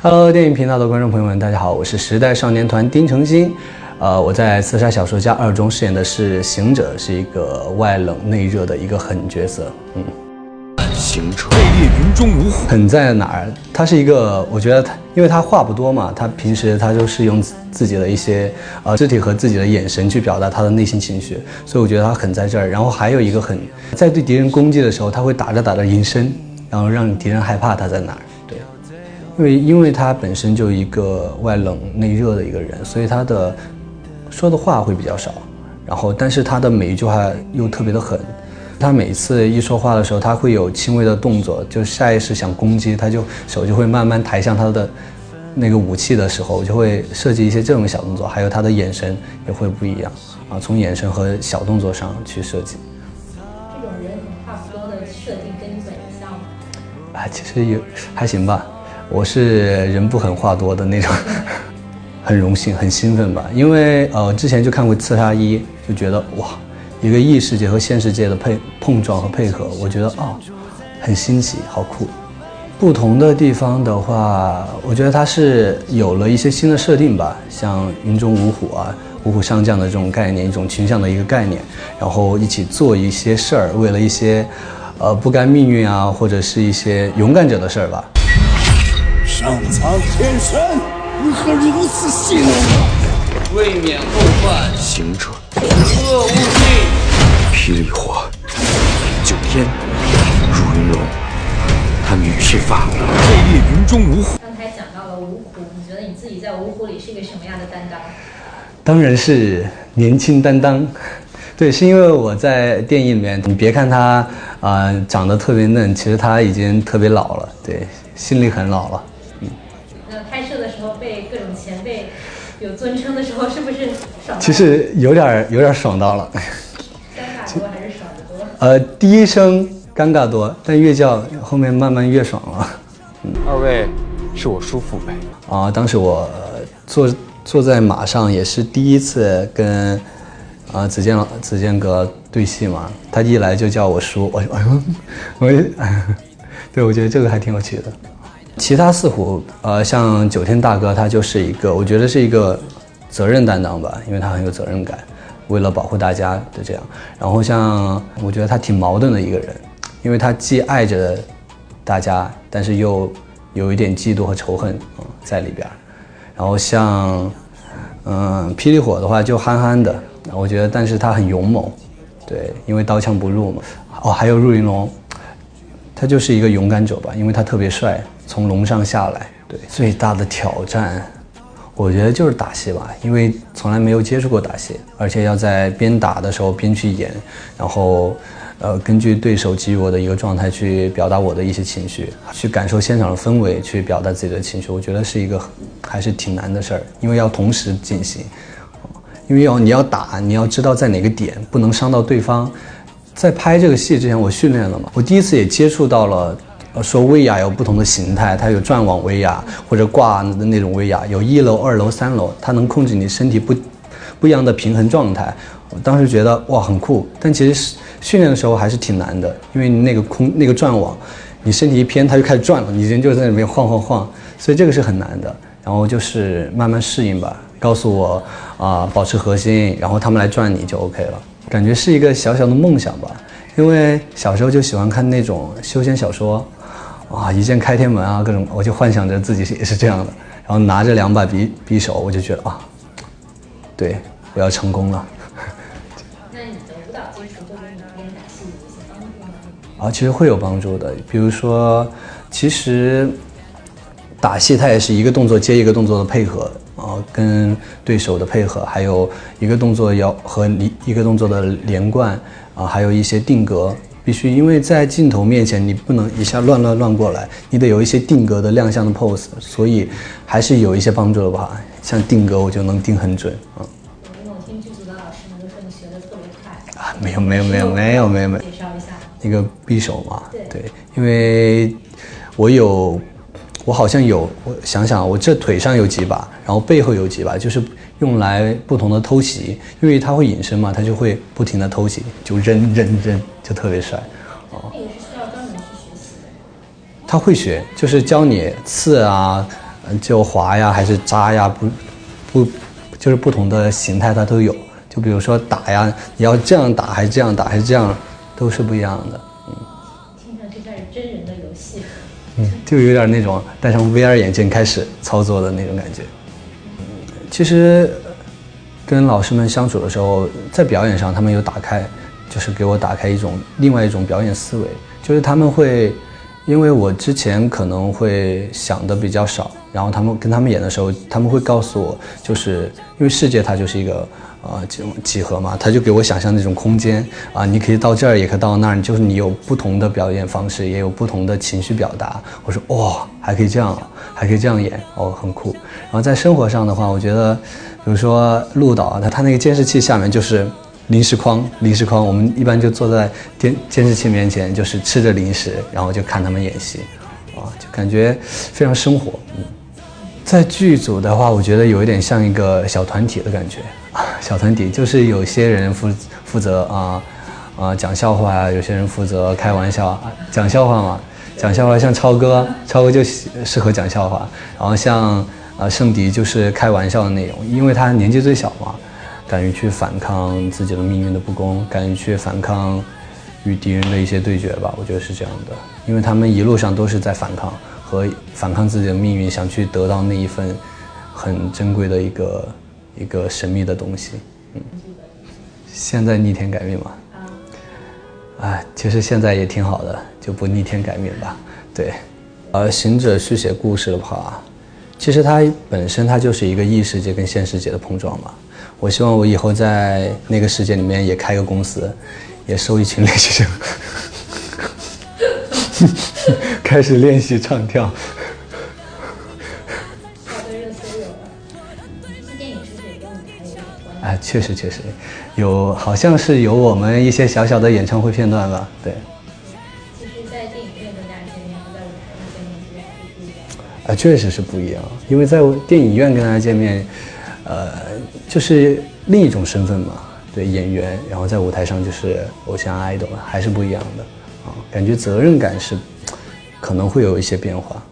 Hello， 电影频道的观众朋友们，大家好，我是时代少年团丁程鑫。我在《刺杀小说家2》中饰演的是行者，是一个外冷内热的一个狠角色。行者位列云中五虎，狠在哪儿？他是一个，我觉得他，因为他话不多嘛，他平时他就是用自己的一些肢体和自己的眼神去表达他的内心情绪，所以我觉得他狠在这儿。然后还有一个狠，在对敌人攻击的时候，他会打着隐身，然后让敌人害怕他在哪儿。对，因为他本身就一个外冷内热的一个人，所以他的说的话会比较少，然后但是他的每一句话又特别的狠。他每次一说话的时候，他会有轻微的动作，就下意识想攻击，他就手就会慢慢抬向他的那个武器的时候，就会设计一些这种小动作，还有他的眼神也会不一样啊，从眼神和小动作上去设计。这种人很话不多的设定跟你本人像吗？其实也还行吧，我是人不狠话多的那种。很荣幸很兴奋吧，因为之前就看过《刺杀1》，就觉得哇，一个异世界和现世界的碰撞和配合，我觉得很新奇，好酷。不同的地方的话，我觉得它是有了一些新的设定吧，像云中五虎啊，五虎上将的这种概念，一种群像的一个概念，然后一起做一些事儿，为了一些不甘命运啊，或者是一些勇敢者的事儿吧。上苍天神，为何如此戏弄我？未免后患，行者，恶无尽。霹雳火，九天，如云龙，他女是发，位列云中五虎。刚才讲到了五虎，你觉得你自己在五虎里是一个什么样的担当？当然是年轻担当。对，是因为我在电影里面，你别看他长得特别嫩，其实他已经特别老了，对，心里很老了。那拍摄的时候被各种前辈有尊称的时候，是不是爽？其实有点爽到了。尴尬多还是爽得多？第一声尴尬多，但越叫后面慢慢越爽了。二位是我叔父辈当时我坐在马上，也是第一次跟子健哥对戏嘛，他一来就叫我叔，对，我觉得这个还挺有趣的。其他四虎，像九天大哥，他就是一个，我觉得是一个责任担当吧，因为他很有责任感，为了保护大家的这样。然后像我觉得他挺矛盾的一个人，因为他既爱着大家，但是又有一点嫉妒和仇恨在里边。然后像霹雳火的话就憨憨的，我觉得，但是他很勇猛，对，因为刀枪不入嘛。还有入云龙，他就是一个勇敢者吧，因为他特别帅，从龙上下来。对，最大的挑战，我觉得就是打戏吧，因为从来没有接触过打戏，而且要在边打的时候边去演，然后根据对手给予我的一个状态去表达我的一些情绪，去感受现场的氛围，去表达自己的情绪，我觉得是一个还是挺难的事儿，因为要同时进行，因为你要打，你要知道在哪个点，不能伤到对方。在拍这个戏之前，我训练了嘛，我第一次也接触到了，说威亚有不同的形态，它有转网威亚或者挂的那种威亚，有1楼、2楼、3楼，它能控制你身体不一样的平衡状态。我当时觉得哇很酷，但其实训练的时候还是挺难的，因为你那个转网，你身体一偏它就开始转了，你人就在那边晃，所以这个是很难的。然后就是慢慢适应吧，告诉我保持核心，然后他们来转你就 OK 了。感觉是一个小小的梦想吧，因为小时候就喜欢看那种修仙小说，一剑开天门啊，各种，我就幻想着自己也是这样的，然后拿着2把匕首，我就觉得对，我要成功了。那你的舞蹈基础对于你练打戏有一些帮助吗？其实会有帮助的，比如说，其实打戏它也是一个动作接一个动作的配合。跟对手的配合，还有一个动作和一个动作的连贯还有一些定格，必须，因为在镜头面前你不能一下乱过来，你得有一些定格的亮相的 pose， 所以还是有一些帮助的吧。像定格我就能定很准因为我听剧组的老师们都说你学得特别快没有介绍一下那个匕首嘛，对，因为我好像有，我想想，我这腿上有几把，然后背后有几把，就是用来不同的偷袭，因为它会隐身嘛，它就会不停的偷袭，就扔，就特别帅。那个是需要专门去学习的。他会学，就是教你刺啊，就滑呀还是扎呀，不就是不同的形态它都有。就比如说打呀，你要这样打还是这样打还是这样，都是不一样的。听上去像是真人的游戏。就有点那种戴上 VR 眼镜开始操作的那种感觉。其实跟老师们相处的时候，在表演上他们有打开，就是给我打开另外一种表演思维，就是他们会，因为我之前可能会想的比较少，然后跟他们演的时候，他们会告诉我，就是因为世界它就是一个这种几何嘛，他就给我想象那种空间啊，你可以到这儿，也可以到那儿，就是你有不同的表演方式，也有不同的情绪表达。我说哇，还可以这样，还可以这样演，哦，很酷。然后在生活上的话，我觉得，比如说鹿岛啊，他那个监视器下面就是零食筐，我们一般就坐在监视器面前，就是吃着零食，然后就看他们演戏，就感觉非常生活。在剧组的话，我觉得有一点像一个小团体的感觉。小团体就是有些人负责讲笑话啊，有些人负责开玩笑，讲笑话嘛，讲笑话像超哥就适合讲笑话，然后像盛迪就是开玩笑的内容，因为他年纪最小嘛，敢于去反抗自己的命运的不公，敢于去反抗与敌人的一些对决吧，我觉得是这样的，因为他们一路上都是在反抗和反抗自己的命运，想去得到那一份很珍贵的一个神秘的东西。现在逆天改命嘛，其实现在也挺好的，就不逆天改命吧。对，行者续写故事的话，其实它本身它就是一个异世界跟现实界的碰撞嘛。我希望我以后在那个世界里面也开个公司，也收一群练习生，开始练习唱跳。确实有，好像是有我们一些小小的演唱会片段吧。对。其实，在电影院跟大家见面和在舞台上见面其实还是不一样。确实是不一样，因为在电影院跟大家见面，就是另一种身份嘛，对，演员，然后在舞台上就是偶像 idol， 还是不一样的感觉责任感是可能会有一些变化。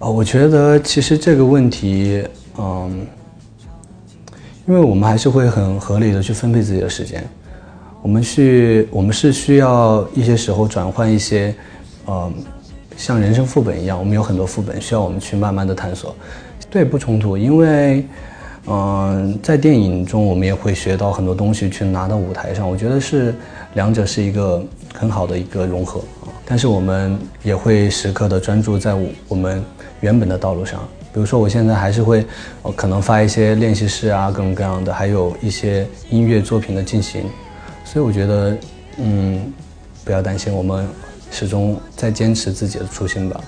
我觉得其实这个问题，因为我们还是会很合理的去分配自己的时间，我们是需要一些时候转换一些，像人生副本一样，我们有很多副本需要我们去慢慢的探索，对，不冲突，因为，在电影中我们也会学到很多东西去拿到舞台上，我觉得是两者是一个很好的一个融合，但是我们也会时刻的专注在我们原本的道路上，比如说我现在还是会，可能发一些练习室啊，各种各样的，还有一些音乐作品的进行，所以我觉得，不要担心，我们始终在坚持自己的初心吧。